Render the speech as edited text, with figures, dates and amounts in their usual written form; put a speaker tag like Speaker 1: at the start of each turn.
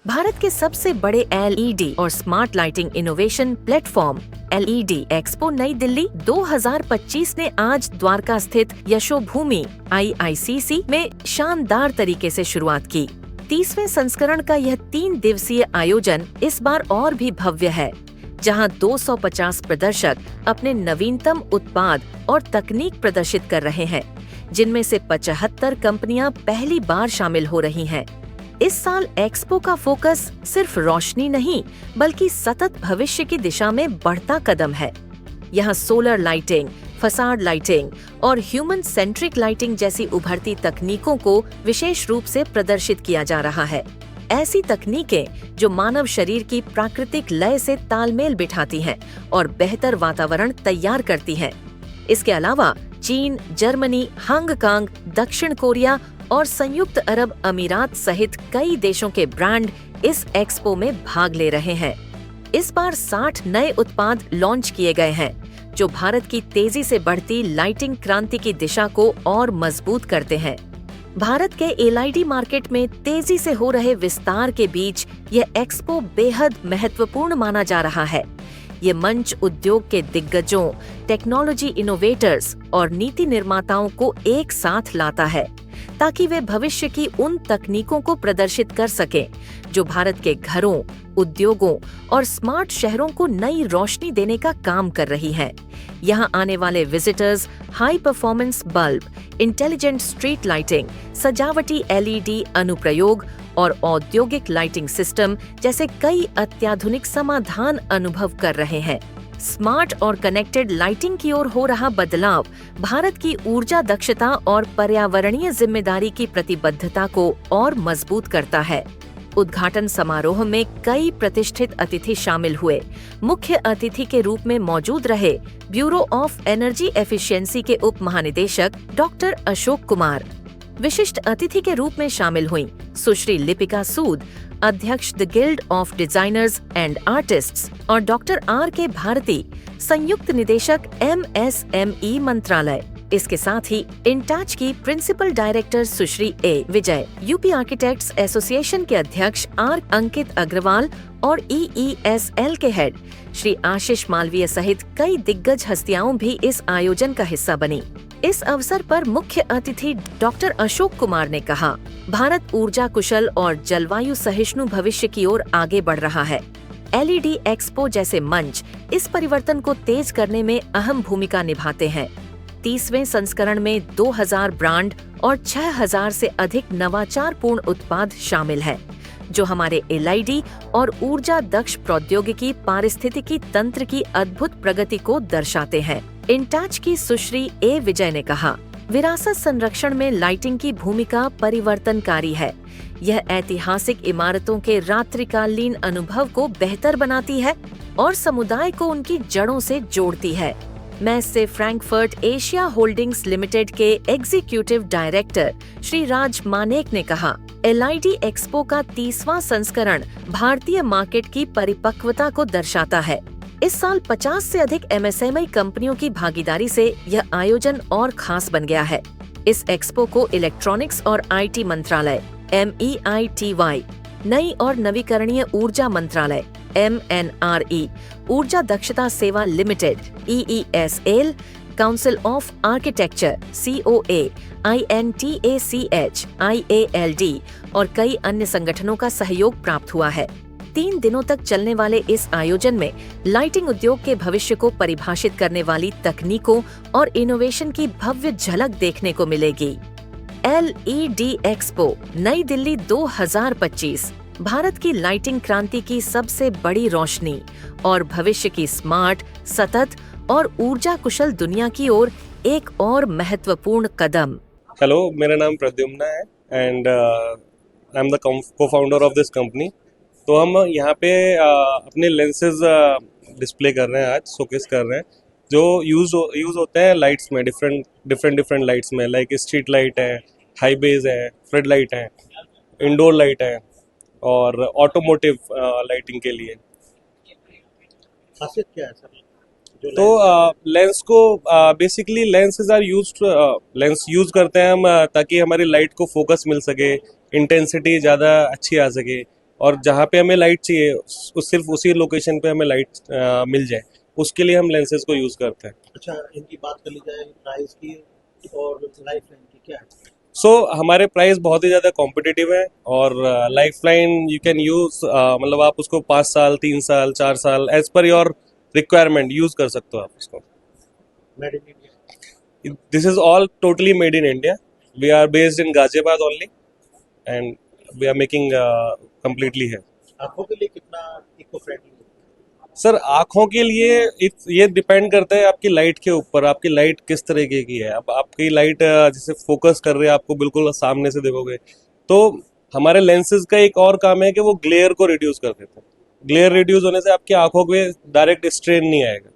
Speaker 1: भारत के सबसे बड़े एलईडी और smart lighting innovation platform LED expo नई दिल्ली 2025 ने आज द्वारका स्थित यशोभूमि आईआईसीसी में शानदार तरीके से शुरुआत की। 30वें संस्करण का यह 3 दिवसीय आयोजन इस बार और भी भव्य है, जहां 250 प्रदर्शक अपने नवीनतम उत्पाद और तकनीक प्रदर्शित कर रहे हैं, जिनमें से 75 कंपनियां पहली बार शामिल हो रही हैं। इस साल एक्सपो का फोकस सिर्फ रोशनी नहीं, बल्कि सतत भविष्य की दिशा में बढ़ता कदम है। यहाँ सोलर लाइटिंग, फसाड लाइटिंग और ह्यूमन सेंट्रिक लाइटिंग जैसी उभरती तकनीकों को विशेष रूप से प्रदर्शित किया जा रहा है। ऐसी तकनीकें जो मानव शरीर की प्राकृतिक लय से तालमेल बिठाती हैं और बेहतर वातावरण तैयार करती हैं। इसके अलावा चीन, जर्मनी, हांगकांग, दक्षिण कोरिया और संयुक्त अरब अमीरात सहित कई देशों के ब्रांड इस एक्सपो में भाग ले रहे हैं। इस बार 60 नए उत्पाद लॉन्च किए गए हैं, जो भारत की तेजी से बढ़ती लाइटिंग क्रांति की दिशा को और मजबूत करते हैं। भारत के एलईडी मार्केट में तेजी से हो रहे विस्तार के बीच यह एक्सपो बेहद महत्वपूर्ण माना जा रहा है। ये मंच उद्योग के दिग्गजों, टेक्नोलॉजी इनोवेटर्स और नीति निर्माताओं को एक साथ लाता है, ताकि वे भविष्य की उन तकनीकों को प्रदर्शित कर सकें जो भारत के घरों, उद्योगों और स्मार्ट शहरों को नई रोशनी देने का काम कर रही हैं। यहाँ आने वाले visitors high performance bulb, intelligent street lighting, सजावटी एलईडी अनुप्रयोग और औद्योगिक लाइटिंग सिस्टम जैसे कई अत्याधुनिक समाधान अनुभव कर रहे हैं। स्मार्ट और कनेक्टेड लाइटिंग की ओर हो रहा बदलाव भारत की ऊर्जा दक्षता और पर्यावरणीय जिम्मेदारी की प्रतिबद्धता को और मजबूत करता है। उद्घाटन समारोह में कई प्रतिष्ठित अतिथि शामिल हुए। मुख्य अतिथि के रूप में मौजूद रहे ब्यूरो ऑफ एनर्जी एफिशिएंसी के उप महानिदेशक डॉक्टर अशोक कुमार। विशिष्ट अतिथि के रूप में शामिल हुई सुश्री लिपिका सूद, अध्यक्ष the guild of designers and artists, और डॉक्टर आर.के. भारती, संयुक्त निदेशक MSME मंत्रालय। इसके साथ ही इंटाच की प्रिंसिपल डायरेक्टर सुश्री ए. विजय, यूपी आर्किटेक्ट्स एसोसिएशन के अध्यक्ष आर. अंकित अग्रवाल और EESL के हेड श्री आशीष मालवीय सहित कई दिग्गज हस्तियां भी इस आयोजन का हिस्सा बनी। इस अवसर पर मुख्य अतिथि डॉक्टर अशोक कुमार ने कहा, भारत ऊर्जा कुशल और जलवायु सहिष्णु भविष्य की ओर आगे बढ़ रहा है। एलईडी एक्सपो जैसे मंच इस परिवर्तन को तेज करने में अहम भूमिका निभाते हैं। 30वें संस्करण में 2000 ब्रांड और 6000 से अधिक नवाचारपूर्ण उत्पाद शामिल हैं, जो हमारे एलईडी और ऊर्जा दक्ष प्रौद्योगिकी पारिस्थितिकी तंत्र की अद्भुत प्रगति को दर्शाते हैं। इंटाच की सुश्री ए. विजय ने कहा, विरासत संरक्षण में लाइटिंग की भूमिका परिवर्तनकारी है। यह ऐतिहासिक इमारतों के रात्रिकालीन अनुभव को बेहतर बनाती है और समुदाय को उनकी जड़ों से जोड़ती है। मैसे फ्रैंकफर्ट एशिया होल्डिंग्स लिमिटेड के एग्जीक्यूटिव डायरेक्टर श्री राज मानेक ने कहा, एलईडी एक्सपो का 30वां संस्करण भारतीय मार्केट की परिपक्वता को दर्शाता है। इस साल 50 से अधिक MSME कंपनियों की भागीदारी से यह आयोजन और खास बन गया है। इस एक्सपो को इलेक्ट्रॉनिक्स और IT मंत्रालय MEITY, नई और नवीकरणीय ऊर्जा मंत्रालय MNRE, ऊर्जा दक्षता सेवा limited EESL, council of architecture COA, INTACH, IALD और कई अन्य संगठनों का सहयोग प्राप्त हुआ है। 3 दिनों तक चलने वाले इस आयोजन में लाइटिंग उद्योग के भविष्य को परिभाषित करने वाली तकनीकों और इनोवेशन की भव्य झलक देखने को मिलेगी। एलईडी एक्सपो नई दिल्ली 2025 भारत की लाइटिंग क्रांति की सबसे बड़ी रोशनी और भविष्य की स्मार्ट, सतत और ऊर्जा कुशल दुनिया की ओर एक और महत्वपूर्ण कदम।
Speaker 2: हेलो, मेरा नाम प्रद्युम्न है and I am the co-founder of this company. तो हम यहाँ पे अपने लेंसेज डिस्प्ले कर रहे हैं, आज शोकेस कर रहे हैं, जो यूज़ होते हैं लाइट्स में, डिफरेंट लाइट्स में, लाइक स्ट्रीट लाइट है, हाई बेज है, फ्लड लाइट है, इंडोर लाइट है और ऑटोमोटिव लाइटिंग के लिए।
Speaker 3: खासियत क्या है सर?
Speaker 2: तो लेंस को basically lenses are lens use करते हैं हम ताकि हमारी लाइट को फोकस मिल सके, इंटेंसिटी ज़्यादा अच्छी आ सके। और जहाँ पे हमें लाइट चाहिए सिर्फ उसी लोकेशन पे हमें लाइट मिल जाए, उसके लिए हम लेंसेज को यूज़ करते हैं।
Speaker 3: अच्छा, इनकी बात कर ली जाए प्राइस की और लाइफ लाइन की, क्या है?
Speaker 2: सो हमारे प्राइस बहुत ही ज़्यादा कॉम्पिटिटिव है और life line you can use, मतलब आप उसको 5 साल 3 साल 4 साल as per your requirement use कर सकते हो आप उसको।
Speaker 3: Made in India.
Speaker 2: This is all totally made in India. We are based in Ghaziabad only and we are making completely है।
Speaker 3: आंखों के लिए कितना इको फ्रेंडली है?
Speaker 2: सर आंखों के लिए ये डिपेंड करता है आपकी लाइट के ऊपर, आपकी लाइट किस तरीके की है। अब आपकी लाइट जैसे फोकस कर रही है, आपको बिल्कुल सामने से देखोगे, तो हमारे लेंसेज का एक और काम है कि वो ग्लेयर को रिड्यूस कर देते हैं। ग्लेयर रिड्यूस होने से आपकी आंखों पे डायरेक्ट स्ट्रेन नहीं आएगा।